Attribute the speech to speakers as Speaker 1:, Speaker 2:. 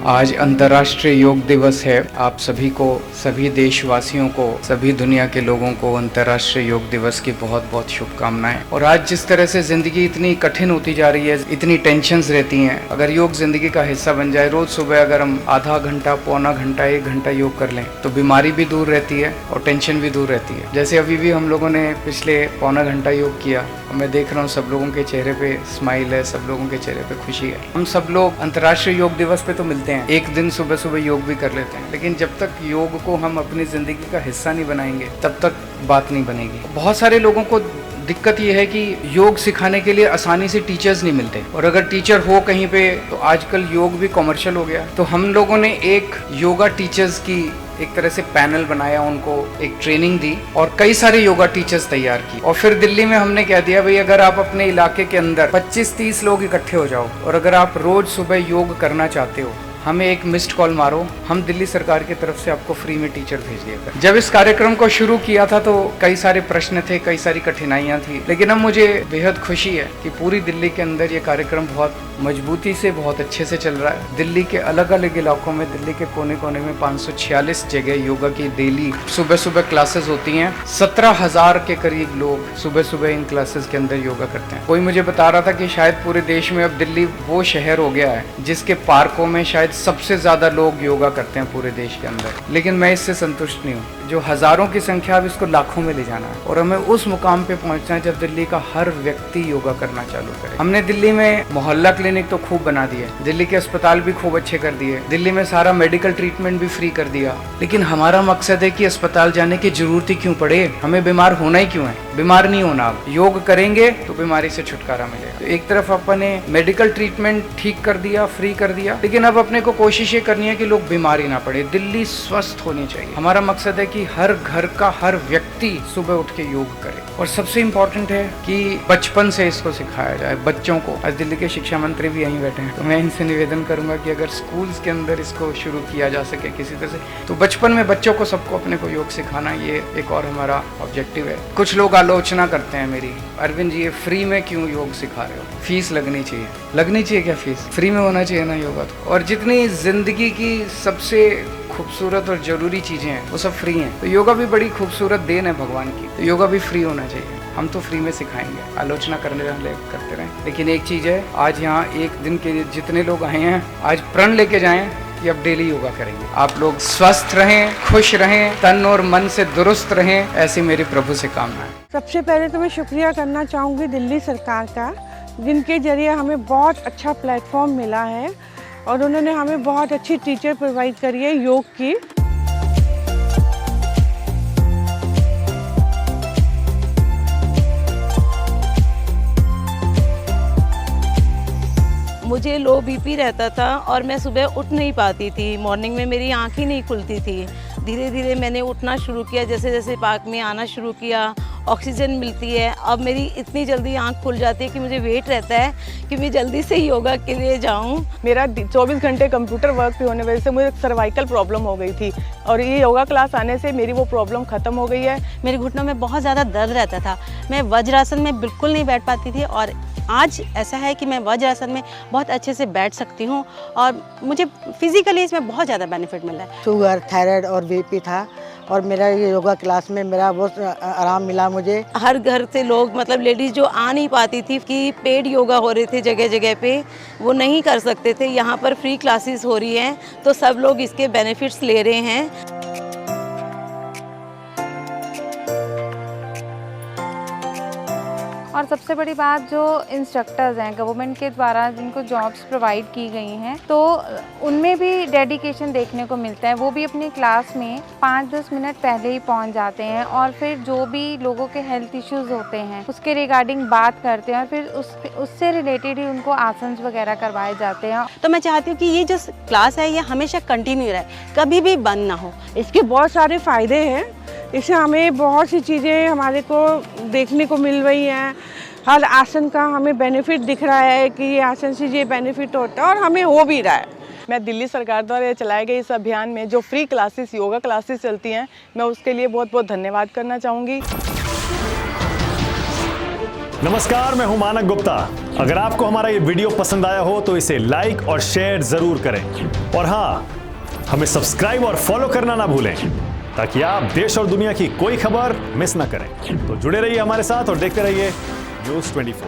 Speaker 1: आज अंतर्राष्ट्रीय योग दिवस है। आप सभी को, सभी देशवासियों को, सभी दुनिया के लोगों को अंतर्राष्ट्रीय योग दिवस की बहुत बहुत शुभकामनाएं। और आज जिस तरह से जिंदगी इतनी कठिन होती जा रही है, इतनी टेंशन्स रहती हैं, अगर योग जिंदगी का हिस्सा बन जाए, रोज सुबह अगर हम आधा घंटा, पौना घंटा, 1 घंटा योग कर लें तो बीमारी भी दूर रहती है और टेंशन भी दूर रहती है। जैसे अभी भी हम लोगों ने पिछले पौना घंटा योग किया और मैं देख रहा हूँ सब लोगों के चेहरे पे स्माइल है, सब लोगों के चेहरे पे खुशी है। हम सब लोग अंतर्राष्ट्रीय योग दिवस पे तो मिलते हैं, एक दिन सुबह सुबह योग भी कर लेते हैं, लेकिन जब तक योग को हम अपनी जिंदगी का हिस्सा नहीं बनाएंगे तब तक बात नहीं बनेगी। बहुत सारे लोगों को दिक्कत ये है कि योग सिखाने के लिए आसानी से टीचर्स नहीं मिलते, और अगर टीचर हो कहीं पे तो आजकल योग भी कमर्शियल हो गया। तो हम लोगों ने एक योगा टीचर्स की एक तरह से पैनल बनाया, उनको एक ट्रेनिंग दी और कई सारे योगा टीचर्स तैयार की। और फिर दिल्ली में हमने कह दिया, भाई अगर आप अपने इलाके के अंदर 25-30 लोग इकट्ठे हो जाओ और अगर आप रोज सुबह योग करना चाहते हो, हमें एक मिस्ड कॉल मारो, हम दिल्ली सरकार की तरफ से आपको फ्री में टीचर भेज दिया करें। जब इस कार्यक्रम को शुरू किया था तो कई सारे प्रश्न थे, कई सारी कठिनाइयां थी, लेकिन अब मुझे बेहद खुशी है कि पूरी दिल्ली के अंदर ये कार्यक्रम बहुत मजबूती से, बहुत अच्छे से चल रहा है। दिल्ली के अलग अलग इलाकों में, दिल्ली के कोने कोने में 546 जगह योगा की डेली सुबह सुबह क्लासेस होती हैं। 17,000 के करीब लोग सुबह सुबह इन क्लासेस के अंदर योगा करते हैं। कोई मुझे बता रहा था कि शायद पूरे देश में अब दिल्ली वो शहर हो गया है जिसके पार्कों में शायद सबसे ज्यादा लोग योगा करते हैं पूरे देश के अंदर। लेकिन मैं इससे संतुष्ट नहीं हूँ। जो हजारों की संख्या, अब इसको लाखों में ले जाना है और हमें उस मुकाम पे पहुंचना है जब दिल्ली का हर व्यक्ति योगा करना चालू करे। हमने दिल्ली में मोहल्ला क्लिनिक तो खूब बना दिए, दिल्ली के अस्पताल भी खूब अच्छे कर दिए, दिल्ली में सारा मेडिकल ट्रीटमेंट भी फ्री कर दिया, लेकिन हमारा मकसद है कि अस्पताल जाने की जरूरत ही क्यों पड़े, हमें बीमार होना ही क्यों है। बीमार नहीं होना, आप योग करेंगे तो बीमारी से छुटकारा मिलेगा। तो एक तरफ अपने मेडिकल ट्रीटमेंट ठीक कर दिया, फ्री कर दिया, लेकिन अब अपने को कोशिश ये करनी है कि लोग बीमार ही ना पड़े, दिल्ली स्वस्थ होनी चाहिए। हमारा मकसद है कि हर घर का हर व्यक्ति सुबह उठ के योग करे। और सबसे इम्पोर्टेंट है कि बचपन से इसको सिखाया जाए बच्चों को। आज दिल्ली के शिक्षा मंत्री भी यहीं बैठे हैं, तो मैं इनसे निवेदन करूंगा कि अगर स्कूल्स के अंदर इसको शुरू किया जा सके किसी तरह से, तो बचपन में बच्चों को, सबको अपने को योग सिखाना, ये एक और हमारा ऑब्जेक्टिव है। कुछ लोग आलोचना करते हैं मेरी, अरविंद जी ये फ्री में क्यों योग सिखा रहे हो, फीस लगनी चाहिए। लगनी चाहिए क्या फीस? फ्री में होना चाहिए ना योगा तो। और जितनी जिंदगी की सबसे खूबसूरत और जरूरी चीजें हैं वो सब फ्री हैं, तो योगा भी बड़ी खूबसूरत देन है भगवान की, तो योगा भी फ्री होना चाहिए। हम तो फ्री में सिखाएंगे, आलोचना करने वाले करते रहें। लेकिन एक चीज है, आज यहाँ एक दिन के जितने लोग आए हैं, आज प्रण लेके जाएं कि अब डेली योगा करेंगे। आप लोग स्वस्थ रहें, खुश रहें, तन और मन से दुरुस्त रहें, ऐसी मेरी प्रभु से कामना है।
Speaker 2: सबसे पहले तो मैं शुक्रिया करना चाहूँगी दिल्ली सरकार का, जिनके जरिए हमें बहुत अच्छा प्लेटफॉर्म मिला है और उन्होंने हमें बहुत अच्छी टीचर प्रोवाइड करी है योग की।
Speaker 3: मुझे लो बीपी रहता था और मैं सुबह उठ नहीं पाती थी, मॉर्निंग में मेरी आँख ही नहीं खुलती थी। धीरे धीरे मैंने उठना शुरू किया, जैसे जैसे पार्क में आना शुरू किया, ऑक्सीजन मिलती है, अब मेरी इतनी जल्दी आंख खुल जाती है कि मुझे वेट रहता है कि मैं जल्दी से योगा के लिए जाऊं।
Speaker 2: मेरा 24 घंटे कंप्यूटर वर्क पे होने वजह से मुझे सर्वाइकल प्रॉब्लम हो गई थी और ये योगा क्लास आने से मेरी वो प्रॉब्लम ख़त्म हो गई है।
Speaker 3: मेरे घुटनों में बहुत ज़्यादा दर्द रहता था, मैं वज्रासन में बिल्कुल नहीं बैठ पाती थी और आज ऐसा है कि मैं वज्रासन में बहुत अच्छे से बैठ सकती हूँ और मुझे फिजिकली इसमें बहुत ज़्यादा बेनिफिट मिला है।
Speaker 4: शुगर, थायराइड और बीपी था और मेरा ये योगा क्लास में मेरा बहुत आराम मिला मुझे।
Speaker 3: हर घर से लोग, मतलब लेडीज़ जो आ नहीं पाती थी कि पेड योगा हो रहे थे जगह जगह पे, वो नहीं कर सकते थे, यहाँ पर फ्री क्लासेस हो रही हैं तो सब लोग इसके बेनिफिट्स ले रहे हैं।
Speaker 5: और सबसे बड़ी बात, जो इंस्ट्रक्टर्स हैं गवर्नमेंट के द्वारा जिनको जॉब्स प्रोवाइड की गई हैं, तो उनमें भी डेडिकेशन देखने को मिलता है। वो भी अपनी क्लास में 5-10 मिनट पहले ही पहुंच जाते हैं और फिर जो भी लोगों के हेल्थ इश्यूज होते हैं उसके रिगार्डिंग बात करते हैं और फिर उससे रिलेटेड ही उनको आसन वगैरह करवाए जाते हैं।
Speaker 3: तो मैं चाहती हूँ कि ये जो क्लास है ये हमेशा कंटिन्यू रहे, कभी भी बंद ना हो।
Speaker 2: इसके बहुत सारे फ़ायदे हैं, इससे हमें बहुत सी चीज़ें हमारे को देखने को मिल रही हैं। हर आसन का हमें बेनिफिट दिख रहा है कि ये आसन से ये बेनिफिट होता है और हमें हो भी रहा है। मैं दिल्ली सरकार द्वारा चलाए गए इस अभियान में जो फ्री क्लासेस, योगा क्लासेस चलती हैं, मैं उसके लिए बहुत बहुत धन्यवाद करना चाहूँगी।
Speaker 6: नमस्कार, मैं हूं मानक गुप्ता। अगर आपको हमारा ये वीडियो पसंद आया हो तो इसे लाइक और शेयर जरूर करें, और हाँ, हमें सब्सक्राइब और फॉलो करना ना भूलें ताकि आप देश और दुनिया की कोई खबर मिस ना करें। तो जुड़े रहिए हमारे साथ और देखते रहिए News 24।